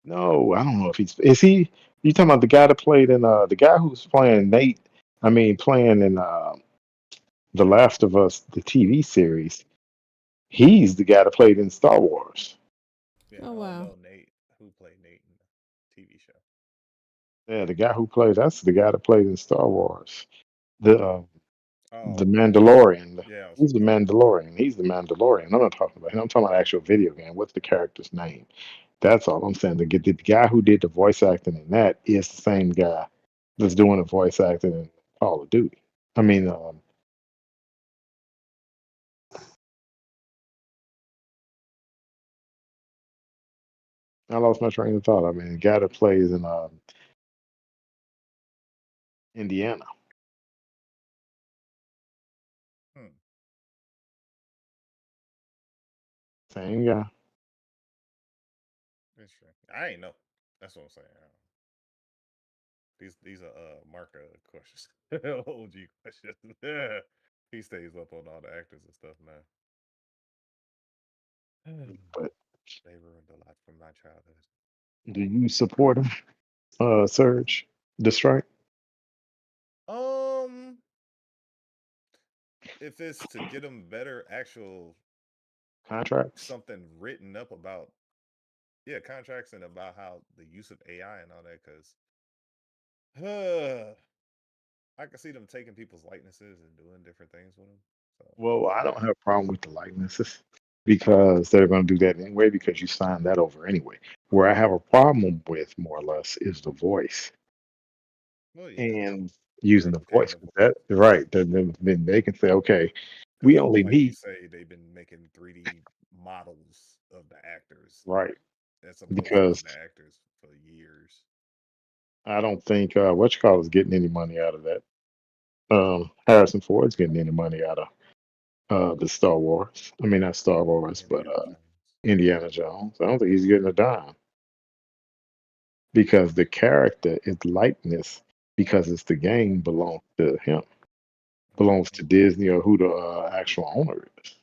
No, I don't know if he's is he. You talking about the guy that played in the guy who's playing Nate? I mean, playing in The Last of Us, the TV series. He's the guy that played in Star Wars. Yeah, Oh I don't wow. know Nate who played Nate in the TV show. Yeah, the guy who played that's the guy that played in Star Wars. The Oh, Mandalorian. yeah, I was He's the supposed to. Mandalorian. He's the Mandalorian. I'm not talking about him. I'm talking about actual video game. What's the character's name? That's all I'm saying. The guy who did the voice acting in that is the same guy that's doing the voice acting in Call of Duty. I mean, I lost my train of thought. I mean, the guy that plays in Indiana, Hmm. same guy. Interesting. I ain't know. That's what I'm saying. These are marker questions. OG questions. He stays up on all the actors and stuff now. But They ruined a lot from my childhood. do you support him, Surge, the strike Um, if it's to get them better actual contracts? something written up about, yeah, contracts and about how the use of AI and all that, because I can see them taking people's likenesses and doing different things with them. So Well, I don't yeah, have a problem with the likenesses because they're going to do that anyway because you signed that over anyway. Where I have a problem with more or less is the voice well, yeah, and using the replicating voice. the 'Cause that right, then they can say, okay, we because only like you need say, they've been making 3D models of the actors right as opposed to because using the actors for years. I don't think what you call is getting any money out of that. Harrison Ford's getting any money out of the Star Wars. I mean, not Star Wars, but Indiana Jones. Indiana Jones. I don't think he's getting a dime because the character is likeness because it's the game belongs to him, belongs Hmm. to Disney or who the actual owner is.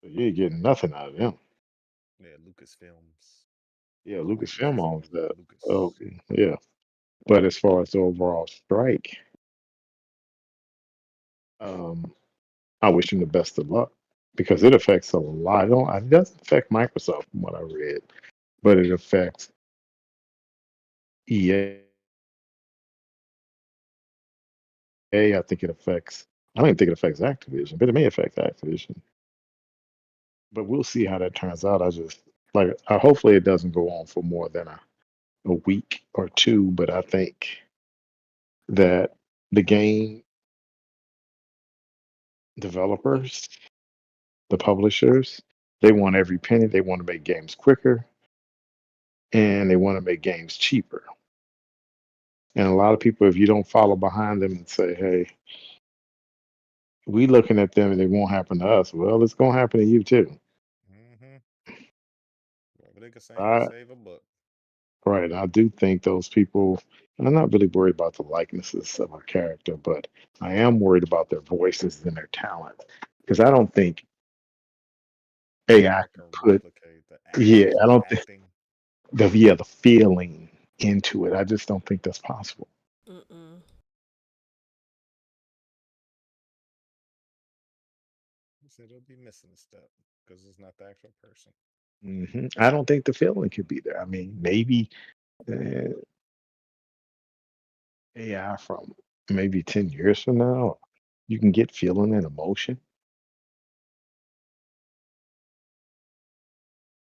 So you ain't getting nothing out of them. Yeah, Lucasfilms. Yeah, Likeness Lucasfilm is owns owned by that. Lucas. Okay, yeah. But as far as the overall strike, um, I wish him the best of luck because it affects a lot. It doesn't affect Microsoft from what I read, but it affects EA. I think it affects. I don't even think it affects Activision, but it may affect Activision. But we'll see how that turns out. I just Like, hopefully, it doesn't go on for more than a week or two. But I think that the game developers, the publishers, they want every penny. They want to make games quicker and they want to make games cheaper. And a lot of people, if you don't follow behind them and say, hey, we looking at them and it won't happen to us, well, it's going to happen to you too. Mm-hmm. Whatever they can say to I, save a buck. right. I do think those people, and I'm not really worried about the likenesses of a character, but I am worried about their voices and their talent. Because I don't think AI AI can can put, replicate the yeah, actors, I the don't think acting. the feeling into it. I just don't think that's possible. Mm-mm. He said it'll be missing a step because it's not the actual person. I don't think the feeling could be there. I mean, maybe uh, AI from maybe 10 years from now, you can get feeling and emotion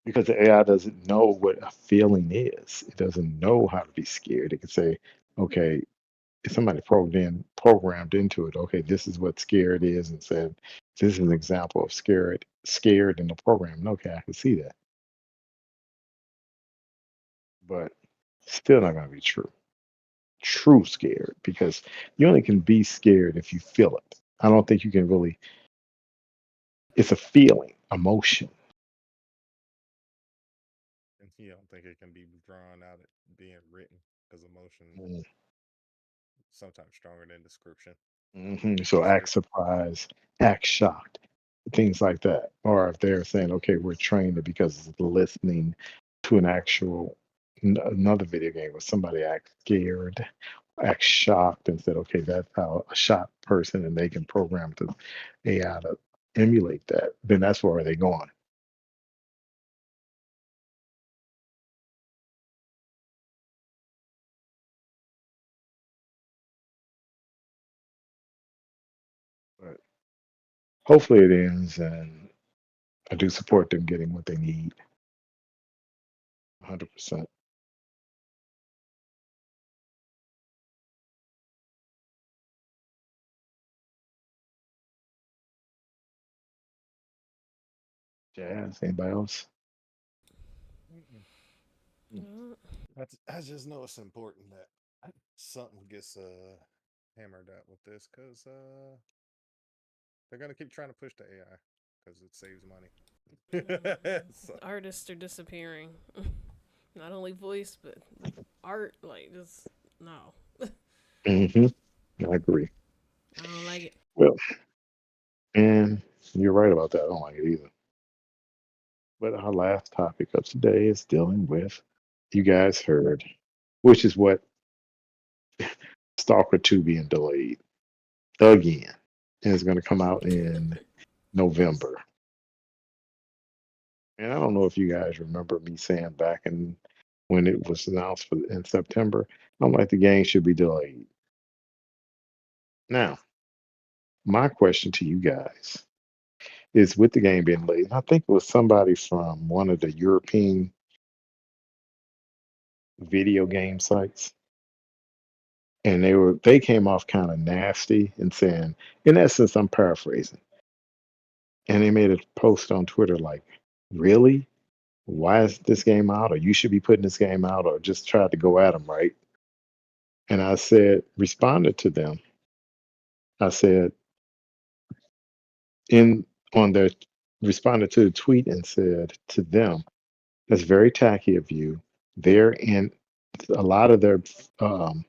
because the AI doesn't know what a feeling is. It doesn't know how to be scared. It can say, okay, if somebody programmed into it, okay, this is what scared is, and said, this is an example of scared in the program. Okay, I can see that. But still not going to be true scared because you only can be scared if you feel it. I don't think you can really, it's a feeling, emotion. And he don't think it can be drawn out at being written because emotion sometimes stronger than description. So act Description. surprised, act shocked, things like that. Or if they're saying, okay, we're trained it because it's listening to an actual another video game where somebody acts scared, acts shocked, and said, okay, that's how a shocked person, and they can program the AI to emulate that. Then that's where they going. But hopefully it ends, and I do support them getting what they need, 100%. Jazz, anybody else? Mm-mm. Mm. Mm. I just know it's important that something gets hammered out with this because they're gonna keep trying to push the AI because it saves money. So, Artists are disappearing. Not only voice, but art. Like, just no. hmm I agree. I don't like it. Well, and you're right about that. I don't like it either. But our last topic of today is dealing with, you guys heard, which is what Stalker 2 being delayed again. And it's going to come out in November. And I don't know if you guys remember me saying back in when it was announced in September, I'm like, the game should be delayed. Now, my question to you guys is with the game being delayed, and I think it was somebody from one of the European video game sites, and they came off kind of nasty and saying, in essence, I'm paraphrasing, and they made a post on Twitter like, really, why is this game out, or you should be putting this game out, or just tried to go at them, right? And I said, responded to them, I said, in on their responded to the tweet and said to them, that's very tacky of you. They're in a lot of their um,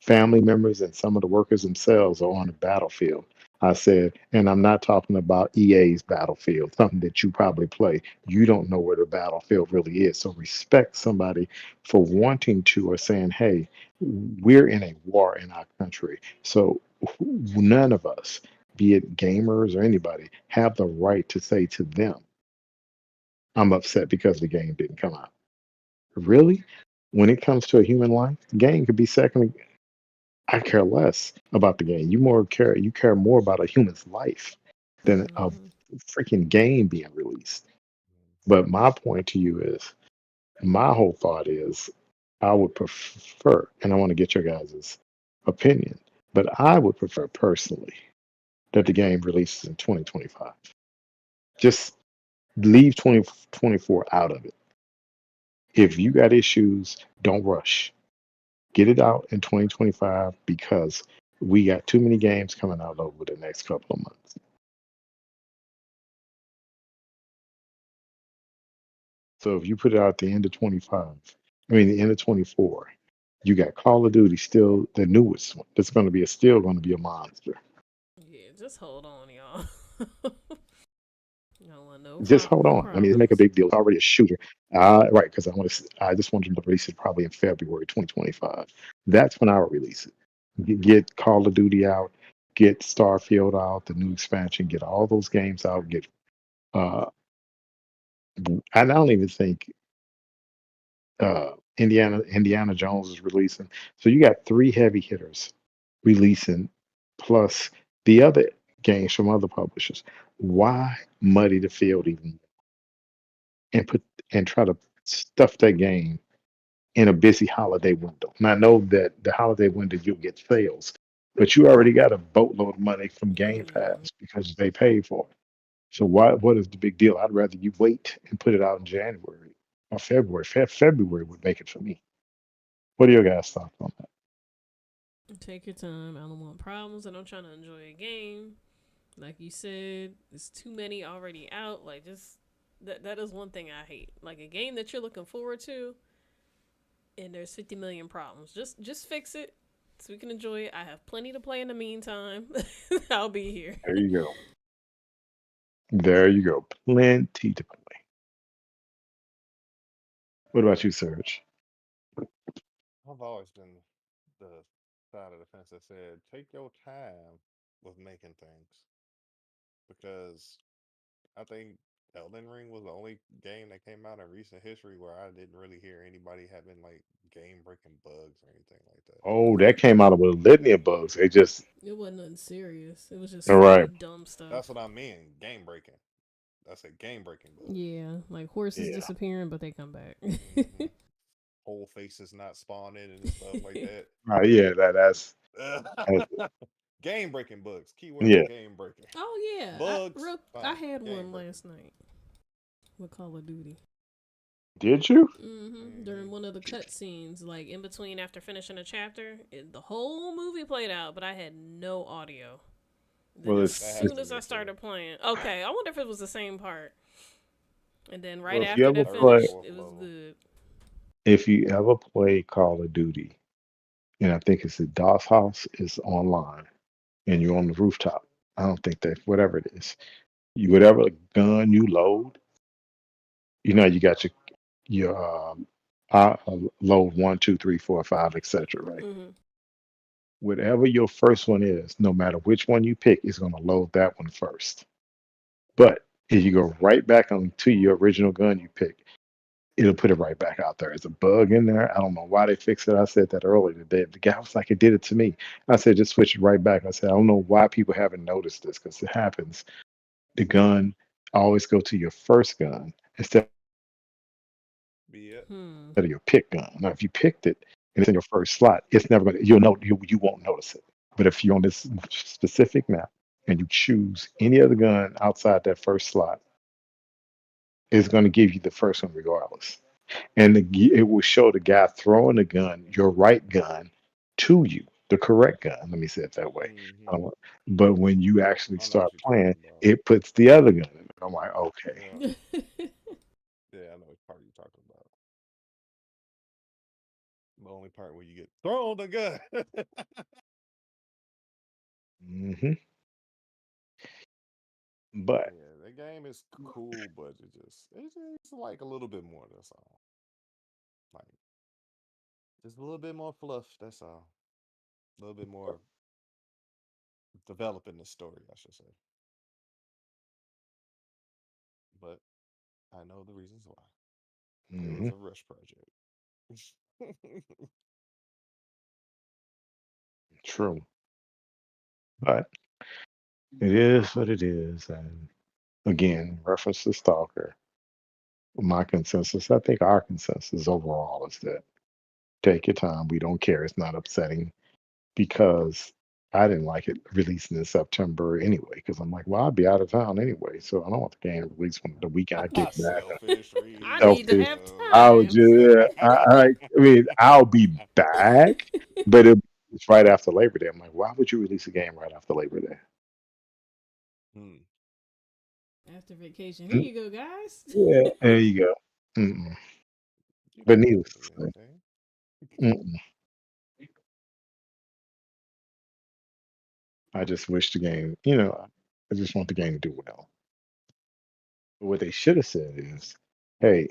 family members and some of the workers themselves are on the battlefield. I said, and I'm not talking about EA's battlefield, something that you probably play. You don't know where the battlefield really is. So respect somebody for wanting to or saying, hey, we're in a war in our country. So none of us, be it gamers or anybody, have the right to say to them, I'm upset because the game didn't come out. Really? When it comes to a human life, the game could be second. I care less about the game. You care more about a human's life than a Hmm. freaking game being released. But my point to you is, my whole thought is, I would prefer, and I want to get your guys' opinion, but I would prefer personally that the game releases in 2025. Just leave 2024 out of it. If you got issues, don't rush. Get it out in 2025 because we got too many games coming out over the next couple of months. So if you put it out at the end of 25, I mean the end of 24, you got Call of Duty still the newest one. That's going to be still going to be a monster. Yeah, just hold on, y'all. You don't want Just hold no on. I mean, they make a problems. big deal. It's already a shooter. Right, because I just wanted to release it probably in February 2025. That's when I would release it. Get Call of Duty out, get Starfield out, the new expansion, get all those games out. Get uh, and I don't even think Indiana Jones is releasing. So you got three heavy hitters releasing, plus the other games from other publishers. Why muddy the field even and put and try to stuff that game in a busy holiday window? And I know that the holiday window you'll get sales, but you already got a boatload of money from Game Yeah. Pass because they paid for it. So what is the big deal? I'd rather you wait and put it out in January or February. February would make it for me. What are your guys' thoughts on that? Take your time. I don't want problems, and I'm trying to enjoy a game. Like you said, there's too many already out. Like just that is one thing I hate. Like a game that you're looking forward to, and there's 50 million problems. Just fix it so we can enjoy it. I have plenty to play in the meantime. I'll be here. There you go. There you go. Plenty to play. What about you, Serge? I've always been the side of the fence that said take your time with making things because I think Elden Ring was the only game that came out in recent history where I didn't really hear anybody having like game breaking bugs or anything like that. Oh, that came out of a litany of bugs. They just It wasn't nothing serious. It was just all funny, right. dumb That's stuff. what I mean, game breaking. That's a game breaking bug. Yeah, like horses Yeah. disappearing, but they come back. Hmm. Whole faces not spawning and stuff like that. Yeah. That's Game breaking bugs. Keyword yeah. game breaking. Oh yeah, Bugs, I fine. had Game one breaking. last night with Call of Duty. Did you? During Hmm. one of the cutscenes, like in between after finishing a chapter, the whole movie played out, but I had no audio. Then Well, as That it's happened soon to as I me too. started playing, okay, I wonder if it was the same part. And then right well if you after ever that Third or play finished, fourth it was level. good. Call of Duty, and I think it's at DOS House is online, and you're on the rooftop. I don't think that whatever it is, you whatever gun you load, you got your load one, two, three, four, five, etc. Right? Mhm. Whatever your first one is, no matter which one you pick, it's going to load that one first. But if you go right back on to your original gun you picked, it'll put it right back out there. There's a bug in there. I don't know why they fixed it. I said that earlier today. The guy was like, it did it to me. I said, just switch it right back. I said, I don't know why people haven't noticed this because it happens. The gun always go to your first gun instead Be it. Hmm. of your pick gun. Now, if you picked it and it's in your first slot, it's never going to, you'll know, you won't notice it. But if you're on this specific map and you choose any other gun outside that first slot, it's going to give you the first one regardless. And it will show the guy throwing the gun, your right gun, to you, the correct gun. Let me say it that way. I Hmm. don't want, but when you actually I know start what you're playing, talking about. it puts the other gun in. I'm like, okay. Yeah. Yeah, I know which part you're talking about. The only part where you get thrown the gun. hmm But Yeah, the game is cool, but it's like a little bit more. That's all. Like just a little bit more fluff. That's all. A little bit more developing the story, I should say. But I know the reasons why. It was mhm, a rush project. true. But it is what it is. And again, reference to Stalker. my consensus. I think our consensus overall is that take your time. We don't care. It's not upsetting because I didn't like it releasing in September anyway. Because I'm like, well, I'll be out of town anyway, so I don't want the game released when the weekend I get back. Selfish I need to Selfish. have reasons. I would time. just, I mean, I'll be back, but it's right after Labor Day. I'm like, why would you release a game right after Labor Day? Hmm. After vacation. Here Mm, you go, guys. yeah, there you go. Mm-mm. You But didn't have needless to to do say, anything. mm-mm. I just wish the game, I just want the game to do well. But what they should have said is, hey,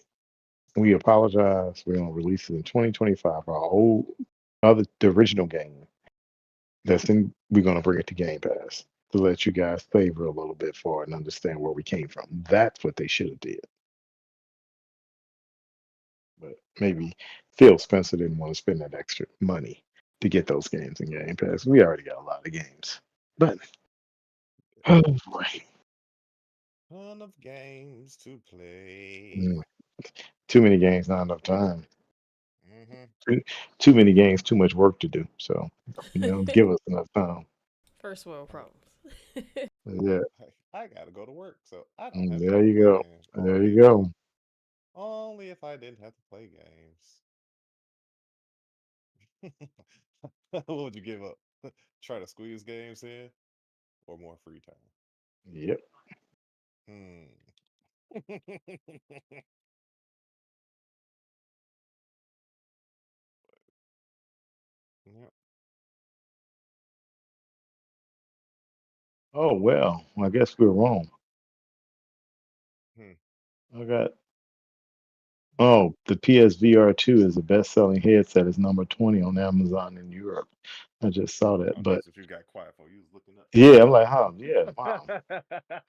we apologize. We're gonna release it in 2025. Our the original game. We're gonna bring it to Game Pass to let you guys favor a little bit for it and understand where we came from. That's what they should have did. But maybe Phil Spencer didn't want to spend that extra money to get those games in Game Pass. We already got a lot of games. But oh boy, Ton of games to play. mm, too many games, not enough time. Hmm. Too, too many games, too much work to do. So, give us enough time. First world I, problems. Yeah, I gotta go to work, so I don't have there time to you play go. games. There you go. Only if I didn't have to play games. What would you give up? Try to squeeze games in or more free time? Yep. Hmm. Yep. Oh well, I guess we're wrong. Hmm. I got the PSVR 2 is the best-selling headset. Is number 20 on Amazon in Europe. I just saw that, Oh, but that's what you got quiet for. You was looking yeah, I'm like, huh, yeah, wow. up.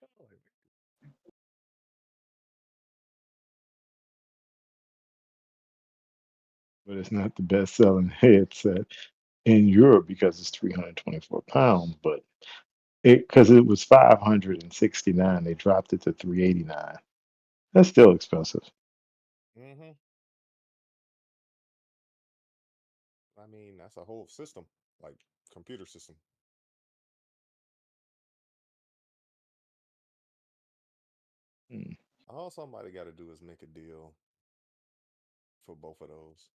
But it's not the best-selling headset in Europe because it's 324 pounds. But because it was 569, they dropped it to 389. That's still expensive. Hmm. I mean, that's a whole system, like computer system. Mm, All somebody got to do is make a deal for both of those.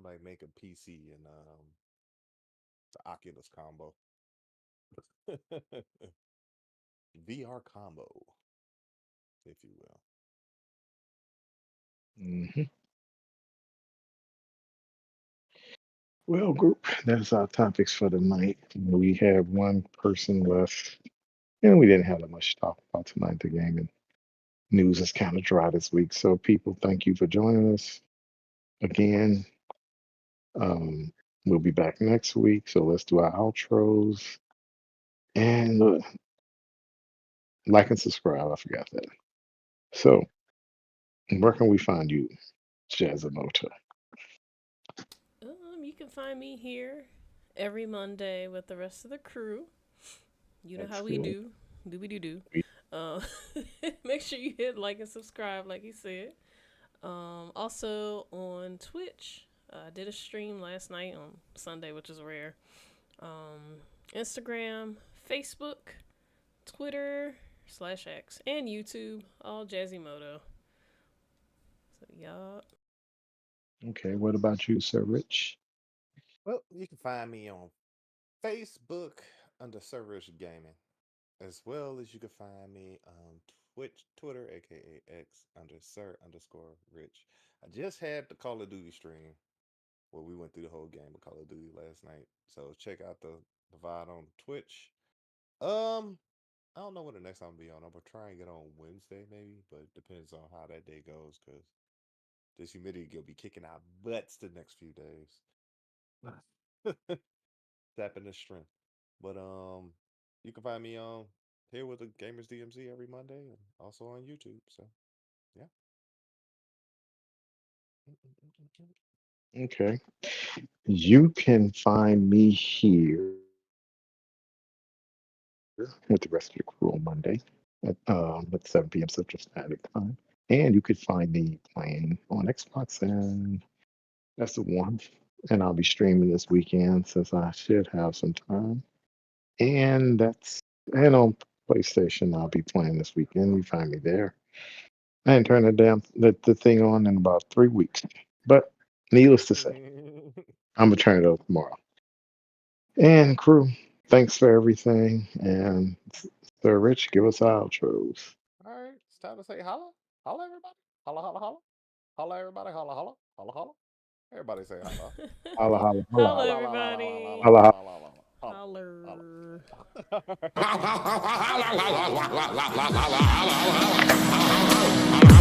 Like make a PC and the Oculus combo, VR combo, if you will. mhm. Well, group, that's our topics for tonight. We have one person left, and we didn't have that much to talk about tonight. The gaming news is kind of dry this week. So, people, thank you for joining us again. Um, we'll be back next week. So, let's do our outros and like and subscribe. I forgot that. So, where can we find you, Jazamoto? You can find me here every Monday with the rest of the crew. You know how we Excellent. do. Do we do. Uh, make sure you hit like and subscribe, like he said. Also on Twitch. I did a stream last night on Sunday, which is rare. Instagram, Facebook, Twitter /X, and YouTube, all Jazzy Moto. So y'all. Okay, what about you, Sir Rich? Well, you can find me on Facebook under Servers Gaming, as well as you can find me on Twitter, aka X, under Sir_Rich. I just had the Call of Duty stream where we went through the whole game of Call of Duty last night. So check out the VOD on Twitch. Um, I don't know when the next time I'll be on. I'm gonna try and get on Wednesday maybe, but it depends on how that day goes because this humidity will be kicking our butts the next few days. Tapping the strength. But you can find me on here with the Gamers DMZ every Monday and also on YouTube. So yeah. Okay. You can find me here with the rest of the crew on Monday. at 7 p.m. Central Standard Time. And you could find me playing on Xbox, and that's the one. And I'll be streaming this weekend since I should have some time. And and on PlayStation, I'll be playing this weekend. You find me there. I ain't turned the thing on in about 3 weeks. But needless to say, I'm gonna turn it over tomorrow. And crew, thanks for everything. And Sir Rich, give us our outros. All right, it's time to say holla. Holla, everybody. Holla, holla, holla. Holla, everybody. Holla, holla. Holla, holla. Everybody say holla. Holla, holla, Holla, holla, everybody. holla, holla. Holler.